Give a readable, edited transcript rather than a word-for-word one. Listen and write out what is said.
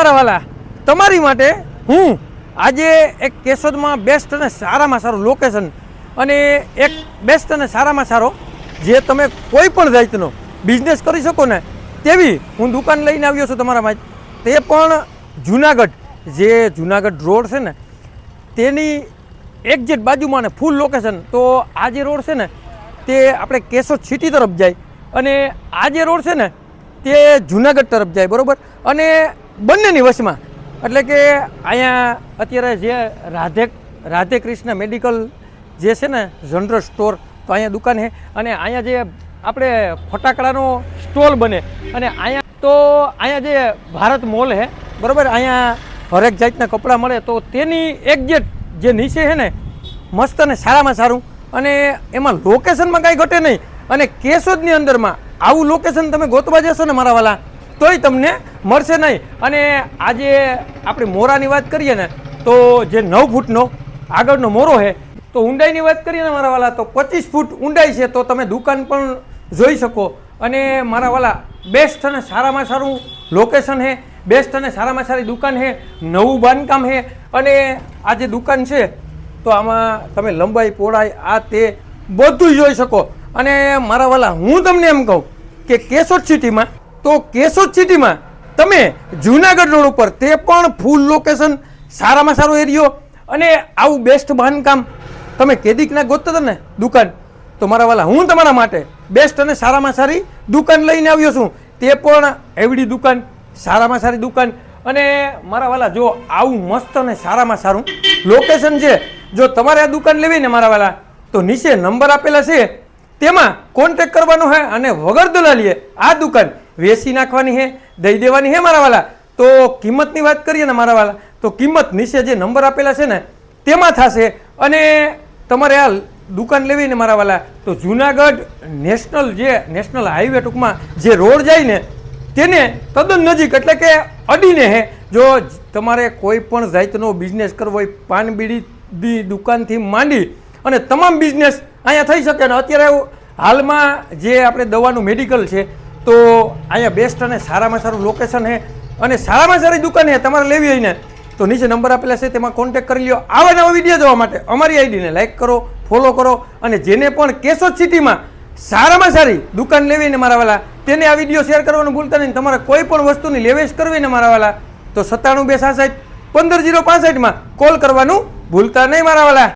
મારા વાલા તમારી માટે હું આજે એક કેશોદમાં બેસ્ટ અને સારામાં સારું લોકેશન અને એક બેસ્ટ અને સારામાં સારો જે તમે કોઈ પણ જાતનો બિઝનેસ કરી શકો ને તેવી હું દુકાન લઈને આવ્યો છું તમારા માટે. તે પણ જુનાગઢ, જે જુનાગઢ રોડ છે ને તેની એક્ઝેક્ટ બાજુમાં ને ફૂલ લોકેશન. તો આ જે રોડ છે ને તે આપણે કેશોદ સિટી તરફ જાય અને આ જે રોડ છે ને તે જુનાગઢ તરફ જાય, બરાબર. અને બંનેની વચમાં એટલે કે અહીંયા અત્યારે જે રાધે કૃષ્ણ મેડિકલ જે છે ને જનરલ સ્ટોર, તો અહીંયા દુકાન છે. અને અહીંયા જે આપણે ફટાકડાનો સ્ટોલ બને અને અહીંયા જે ભારત મોલ છે, બરાબર. અહીંયા હરેક જાતના કપડાં મળે. તો તેની એક્ઝેક્ટ જે નીચે છે ને મસ્ત અને સારામાં સારું અને એમાં લોકેશનમાં કાંઈ ઘટે નહીં. અને કેશોદની અંદરમાં આવું લોકેશન તમે ગોતવા જશો ને મારા વાલા તોય તમને મળશે નહીં. અને આજે આપણે મોરાની વાત કરીએ ને તો જે 9 ફૂટનો આગળનો મોરો છે, તો ઊંડાઈની વાત કરીએ ને મારા વાલા તો 25 ફૂટ ઊંડાઈ છે. તો તમે દુકાન પણ જોઈ શકો. અને મારા વાલા બેસ્ટ અને સારામાં સારું લોકેશન છે, બેસ્ટ અને સારામાં સારી દુકાન છે, નવું બાંધકામ છે. અને આ જે દુકાન છે તો આમાં તમે લંબાઈ પહોળાઈ આ તે બધું જોઈ શકો. અને મારા વાલા હું તમને એમ કહું કે કેશોદ સિટીમાં તમે જુનાગઢ રોડ ઉપર તે પણ ફૂલ લોકેશન, સારામાં સારો એરિયો અને આવું બેસ્ટ બાંધકામ તમે કેદીક ના ગોતતા હતા ને દુકાન, તો મારા વાલા હું તમારા માટે બેસ્ટ અને સારામાં સારી દુકાન લઈને આવ્યો છું. તે પણ એવડી દુકાન, સારામાં સારી દુકાન. અને મારા વાલા જો આવું મસ્ત અને સારામાં સારું લોકેશન છે, જો તમારે આ દુકાન લેવી ને મારા વાલા તો નીચે નંબર આપેલા છે તેમાં કોન્ટેક કરવાનો છે અને વગર દલાલીએ આ દુકાન વેચી નાખવાની છે, દઈ દેવાની છે મારા વાલા. તો કિંમતની વાત કરીએ ને મારા વાલા તો કિંમત નીચે જે નંબર આપેલા છે ને તેમાં થશે. અને તમારે આ દુકાન લેવી ને મારા વાલા તો જુનાગઢ નેશનલ હાઈવે ટૂંકમાં જે રોડ જાય ને તેને તદ્દન નજીક એટલે કે અડીને હે. જો તમારે કોઈ પણ જાતનો બિઝનેસ કરવો હોય, પાન બીડીની દુકાનથી માંડી અને તમામ બિઝનેસ અહીંયા થઈ શકે. ને અત્યારે હાલમાં જે આપણે દવાનું મેડિકલ છે તો અહીંયા બેસ્ટ અને સારામાં સારું લોકેશન છે અને સારામાં સારી દુકાન છે. તમારે લેવી હોય ને તો નીચે નંબર આપેલા છે તેમાં કોન્ટેક કરી લ્યો. આવા નવા વિડીયો જોવા માટે અમારી આઈડીને લાઈક કરો, ફોલો કરો. અને જેને પણ કેશોદ સિટીમાં સારામાં સારી દુકાન લેવી ને મારા વાલા તેને આ વિડીયો શેર કરવાનું ભૂલતા નહીં. તમારે કોઈ પણ વસ્તુની લેવેશ કરવી ને મારા વાલા તો 97 266 15 065 કોલ કરવાનું ભૂલતા નહીં મારા વાલા.